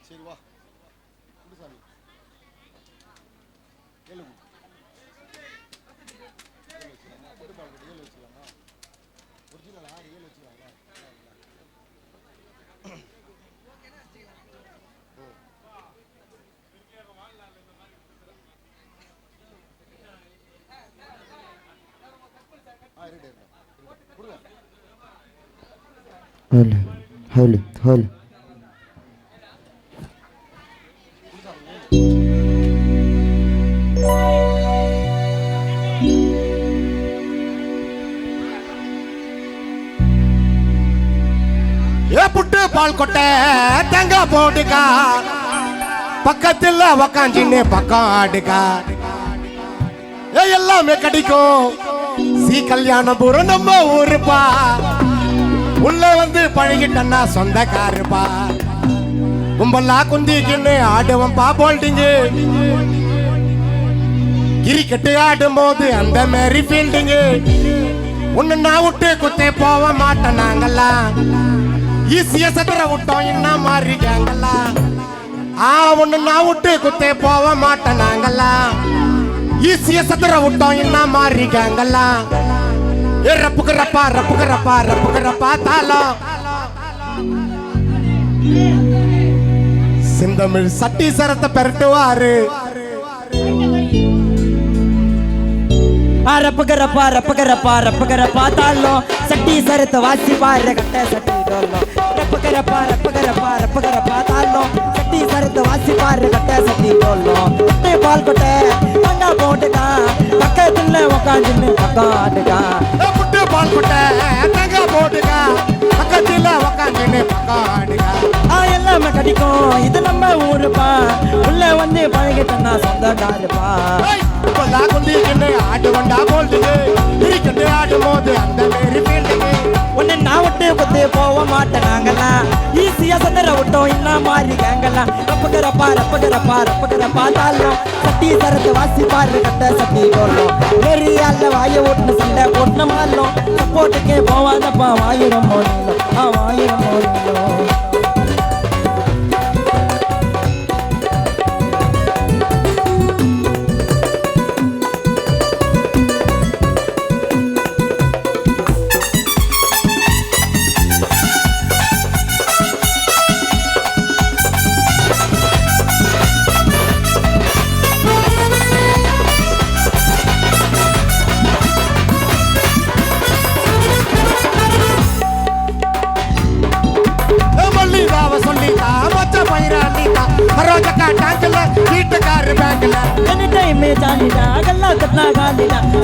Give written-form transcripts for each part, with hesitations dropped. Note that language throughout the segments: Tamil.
சரி வா சாமி ஏழு வச்சுக்கலாமா ஒரிஜினலா 7 வச்சுக்கலாங்களா ஹலோ ஹலோ புட்டு பால் கொட்டை தேங்காய் போட்டுக்கா பக்கத்தில் உக்காஞ்சின்னு பக்கம் ஆடுக்கா எல்லாமே கிடைக்கும் சி கல்யாணபுரம் நம்ம ஊருப்பா உள்ள வந்து பழகிட்டன்னா சொந்தக்காருப்பா கும்பலா குந்திக்கின்னு ஆடுவன்பா போல்டிங்கு கிரிக்கெட்டு ஆடும் போது அந்த மாதிரி ஃபீல்டிங்கு ஒன்னு நான் விட்டு குத்தே போக மாட்டேன் நாங்கெல்லாம் ஈஸியா சதுர விட்டோம் என்ன மாதிரி கேங்கெல்லாம் ஒன்னு நான் விட்டு குத்தே போக மாட்டேன் நாங்கெல்லாம் ஈஸியா சதுர விட்டோம் என்ன மாதிரி கேங்கெல்லாம் ரப்புக்குறப்பா ரப்புக்குறப்பா ரப்புக்குறப்பா தாளம் செந்தமிழ் சட்டி சரத்தை பெரட்டுவாரு ரப்புக்குறப்பா ரப்புக்குறப்பா ரப்புக்குறப்பா தாளம் சட்டி சரத்தை வாசி பாரு கட்ட சட்டி டோல்லம் ரப்புக்குறப்பா ரப்புக்குறப்பா ரப்புக்குறப்பா தாளம் சட்டி சரத்தை வாசி பாரு கட்ட சட்டி டோல்லம் குட்டை பால் கொட்டை தேங்காய் போட்டுக்கா பக்கத்துல உக்காந்துன்னு பக்கம் ஆட்டுக்கா புட்டு பால் கொட்டை தேங்காய் போட்டுக்கா பக்கத்துல உக்காந்துன்னு பக்கம் ஆடுக்கா எல்லாமே கிடைக்கும் இது நம்ம ஊருப்பா உள்ள வந்து பழகிட்டா சொந்தக்காருப்பா ஆடு வண்டா போல்டுங்க கிரிக்கெட்டு ஆடும் போது அந்த மாரி ஃபீல்டுங்க உன்னை நான் விட்டு குத்து போக மாட்டேன் நாங்கெல்லாம் ஈஸியா சதுர விட்டோம் என்ன மாதிரி கேங்கெல்லாம் ரப்புக்குறப்பா ரப்புக்குறப்பா ரப்புக்குறப்பா தாளம் சட்டி சரத்து வாசி பாரு கட்ட சட்டி போடணும் ஏரியால வாய ஓட்டுன சண்டை போட்டுன மாறலாம் சப்போர்ட்டுக்கே போவாதப்பா வாயிரம் போடணும் வாயிரம் போடணும்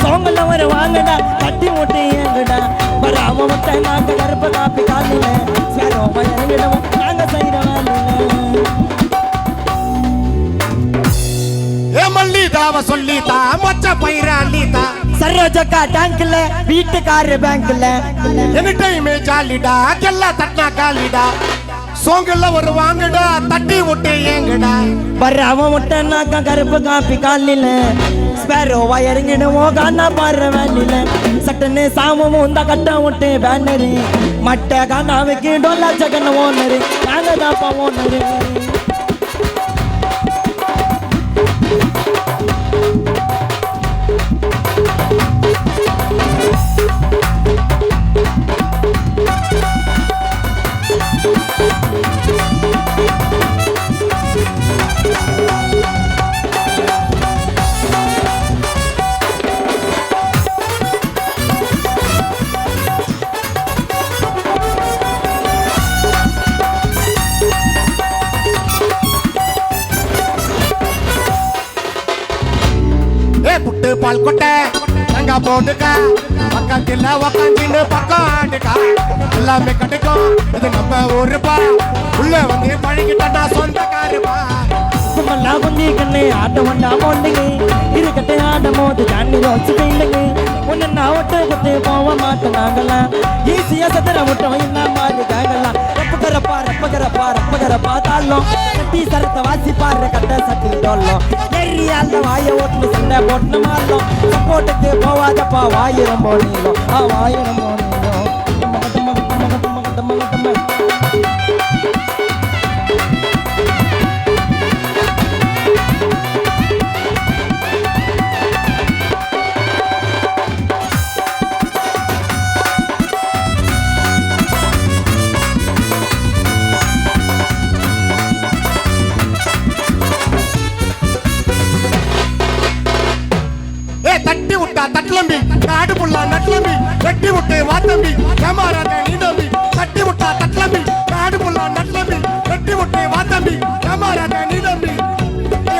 சோங்கல்ல ஒரு வாங்கடா கட்டி முட்டி ஏங்கடா பராம முட்டை நாங்க கருப்ப காப்பி காலில சேரோமா இறங்கிடவும் நாங்க செய்யற மல்லிதாவ சொல்லிதா மொச்ச பயிராண்டிதா சரோஜக்கா டேங்க்ல வீட்டுக்காரு பேங்க்ல எனி டைம் ஜாலிடா கெல்லா தட்டா காலிடா சோங்கல்ல ஒரு வாங்கடா தட்டி விட்டு ஏங்கடா பராம முட்டை நாங்க கருப்ப காப்பி காலில ஸ்பேரோவா இறங்கிடுவோம் காணா பாரு வேலில சட்டன்னு சாமமும் இந்த கட்ட விட்டு பேனரு மட்டை காணாவுக்கு டொல்லா சகன் ஓனரு நாங்க தாப்பா ஓனரு புட்டு பால் கொட்டை தேங்காய் போட்டுக்கா பக்கத்தில் உக்காந்துன்னு பக்கம் ஆடுக்கா எல்லாமே கிடைக்கும் இது நம்ம ஊருப்பா உள்ள வந்து பழகிட்டா சொந்தக்காருப்பா கும்பலா குந்தி கண்ணு ஆட்ட வண்டா போண்டுங்க இருக்கட்டை ஆடும் போது தண்ணி வச்சு போயிடுங்க உன்னை நான் விட்டு குத்து போக மாட்டேன் நாங்கெல்லாம் ஈஸியா சதுர விட்டோம் என்ன மாதிரி கேங்கெல்லாம் ரப்புக்குறப்பா ரப்புக்குறப்பா ரப்புக்குறப்பா தாளம் சட்டி சரத்தை வாசி பாரு கட்ட சட்டி டோல்லம் ஏரியால நல்ல வாய ஓட்டுன்னு சண்டை போட்டுன்னு மாறணும் சப்போட்டுக்கு போவாதப்பா வாயு ரொம்ப நீளம் வாயு ரொம்ப நீளம் தட்டி விட்டா தட்லம்பி காடு புள்ளா நட்லம்பி வெட்டி விட்டு வாத்தம்பி ஏமாறாத நீ நம்பி தட்டி விட்டா தட்லம்பி காடு புள்ளா நட்லம்பி வெட்டி விட்டு வாத்தம்பி ஏமாறாத நீ நம்பி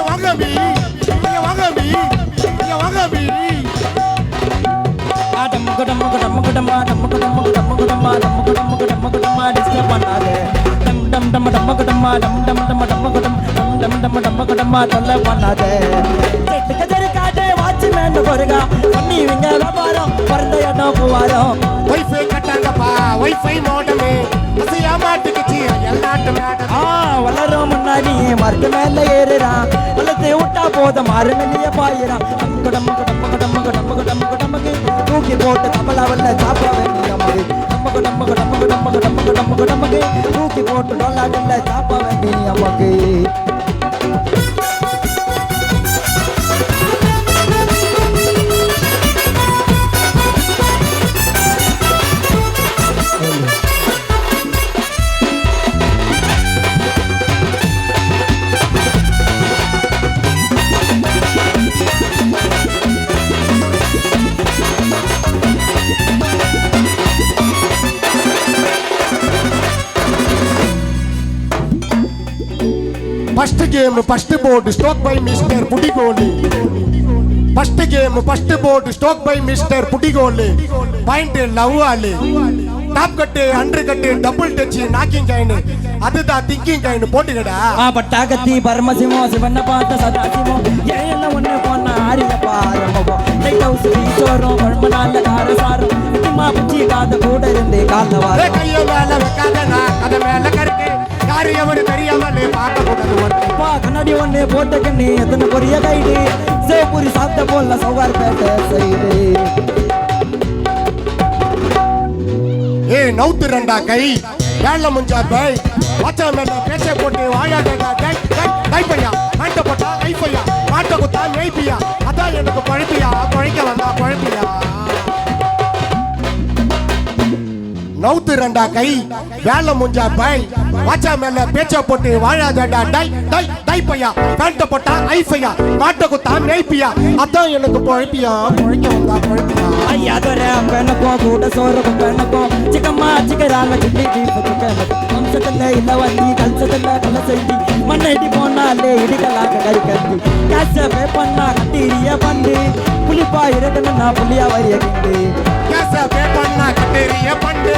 வாங்கம்பி வாங்கம்பி வாங்கம்பி டிஸ்டர்ப் பண்ணாதே டம் டம் டம் டம் டம் டம் டம் டம் டம் டம் டம் டம் தொல்லை பண்ணாதே வாட்ச்மேன் பொறுகா பண்ணி இவங்க வியாபாரம் பிறந்த இடம் போவாரம் வைஃபை கட்டாங்கப்பா வைஃபை மோடமே அசையா மாட்டுக்குச்சு எல்லாட்டு மேடம் வளரும் முன்னாடி மரத்து மேல ஏறுறான் வளர்த்து விட்டா போதும் மறு மேலேயே பாயிறான் நமக்கு தூக்கி போட்டு கமலாவல்ல சாப்பிட வேண்டிய நமக்கு தூக்கி போட்டு டொல்லாடல்ல சாப்பிட வேண்டிய நமக்கு First game, first board, stroke by Mr. Pudigoli. First game, first board, stroke by Mr. Pudigoli. Point love ali. Top cut, under cut, double touch, knocking kind. அதுதான் thinking kind போட்டுக்கடா. பட்டாகத்தி பரமசிவோ சிவண்ண பார்த்த சதாசிவோ ஏன ஒண்ணு போன ஆரிய பாரமோ லைட் ஹவுஸ் சோறும் பர்மனால காரசாரம் இம்மா புச்சி காத கூட இருந்தே காலவார கைய மேல வைக்காதனா கத மேல கருக்கு யாரு எவரு தெரியாமலே பார்க்க கூடாது பா கண்ணாடி ஒண்ணு போட்டுக்க நீ எத்தனை பெரிய கைடு சேபுரி சாப்பிட்ட போல சௌகார் பேட்ட சைடு நவுத்து ரெண்டா கை வேலை முஞ்சா பை வாச்சா மேல பேச்ச போட்டு வாயாடா டை பையா மாட்ட போட்டா ஐஃபையா மாட்ட குத்தா மேய்பியா அதான் எனக்கு பழப்பியா பழைக்க வந்தா பழப்பியா நவுத்து ரெண்டா கை வேலை முஞ்சா பை வாச்சா மேல பேச்ச போட்டு வாழாதடா டை பையா பேண்ட போட்டா ஐஃபையா மாட்ட குத்தா மேய்பியா அதான் எனக்கு பழப்பியா பழைக்க வந்தா பழப்பியா ஐயா தர பெண்ணக்கோ கூட சோறு பெண்ணக்கோ சிக்கம்மா சிக்கராங்க சில்லி வம்சத்துல இல்ல வண்டி கல்சத்துல கல செஞ்சு மண்ணடி போனாலே இடிக்கலாக கறி கட்டி கேச பே பண்ணா கட்டிரிய பண்ணு புளிப்பா இருக்கணும் நான் புளியா வரிய கிண்டு கேச பே பண்ணா கட்டிரிய பண்ணு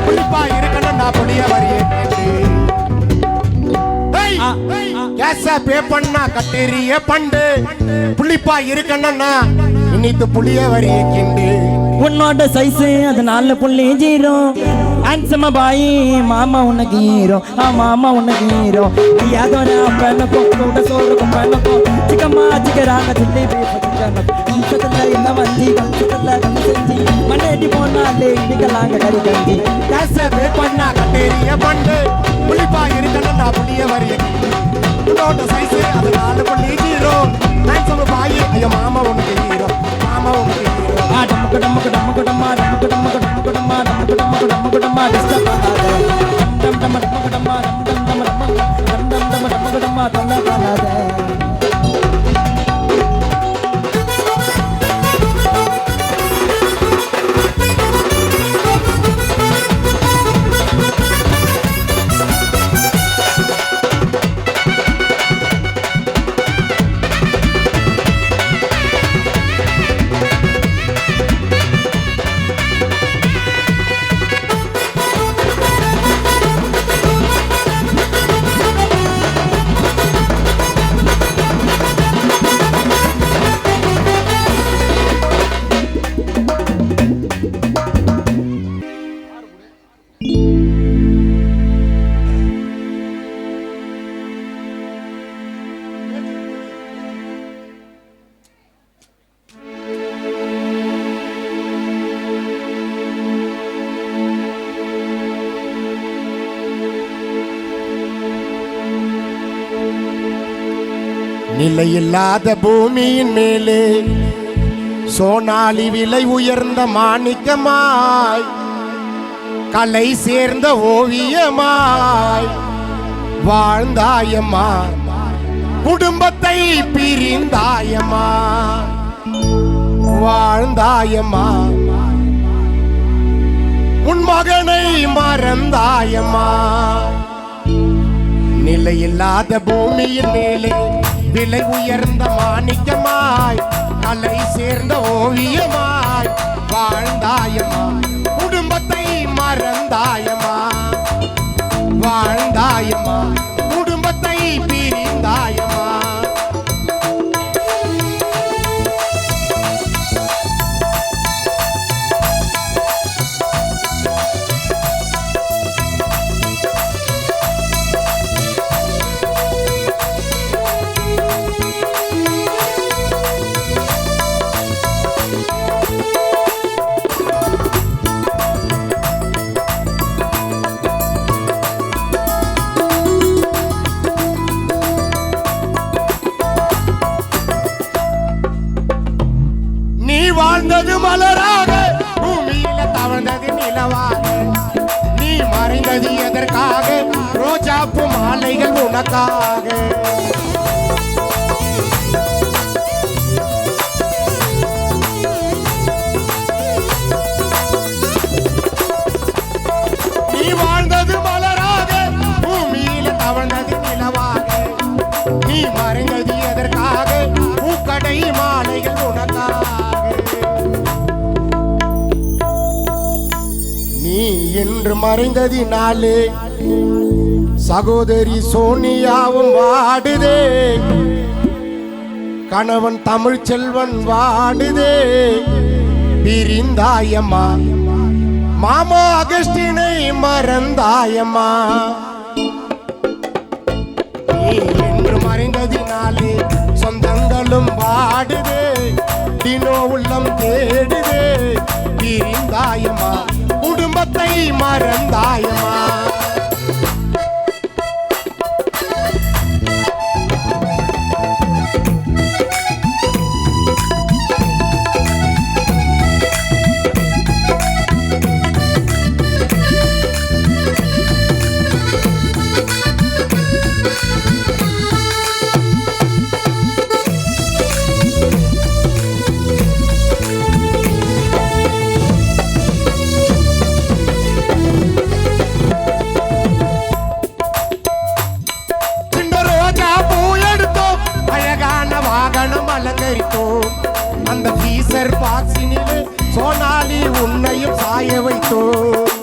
புளிப்பா இருக்கணும் நான் புளியா வரிய கிண்டு கேச பே பண்ணா கட்டிரிய பண்ணு புளிப்பா இருக்கணும் இன்னித்து புளிய வரிய கிண்டு உன்னோட சைஸ் அது 4.0 ஹேண்ட்ஸமா பாய் மாமா உனக்கு ஹீரோ மாமா உனக்கு ஹீரோ யாதோட பெண்ணக்கோ கூட சோறு பெண்ணக்கோ சிக்கம்மா சிக்கராங்க சில்லி வம்சத்துல இல்ல வண்டி கல்சத்துல கல் செஞ்சு மண்ணேடி போனாலே இடிக்கலாங்க கறி கஞ்சி கேச பே பண்ணா கட்டிரிய பண்ணு புளிப்பா இருக்கணும் நான் புளிய வரிய உன்னோட சைஸ் அது 4.0 ஹேண்ட்ஸமா பாய் ஐயா மாமா உனக்கு ஹீரோ மாமா உனக்கு ஹீரோ நிலையில்லாத பூமியின் மேலே சோனாலி விலை உயர்ந்த மாணிக்கமாய் கலை சேர்ந்த ஓவியமாய் வாழ்ந்தாயம்மா குடும்பத்தை பிரிந்தாயம்மா வாழ்ந்தாயம்மா உன் மகனை மறந்தாயம்மா நிலையில்லாத பூமியின் மேலே விலை உயர்ந்த மாணிக்கமாய் கலை சேர்ந்த ஓவியமாய் வாழ்ந்தாயம்மா குடும்பத்தை மறந்தாயம்மா வாழ்ந்தாயம்மா குடும்பத்தை பிரிந்தாயம்மா வாழ்ந்தது மலராக பூமியில தவழ்ந்தது நிலவாக நீ மறைந்தது எதற்காக ரோஜாப்பு மாலைகள் உனக்காக நீ வாழ்ந்தது மலராக பூமியில தவழ்ந்தது நிலவாக நீ மறைந்தது எதற்காக பூக்கடை மாலைகள் உனக்காக நீ என்று மறைந்ததினாலே சகோதரி சோனியாவும் வாடுதே கணவன் தமிழ் செல்வன் வாடுதே பிரிந்தாயம்மா மாமா அகஸ்டினை மறந்தாயம்மா நீ என்று மறைந்ததினாலே சொந்தங்களும் வாடுதே தினோ உள்ளம் தேடுதே பிரிந்தாயம்மா குடும்பத்தை மறந்தாயம்மா அலங்கரித்தோம் அந்த பீசர் பாக்ஸினிலே சோனாலி உன்னையும் சாய வைத்தோம்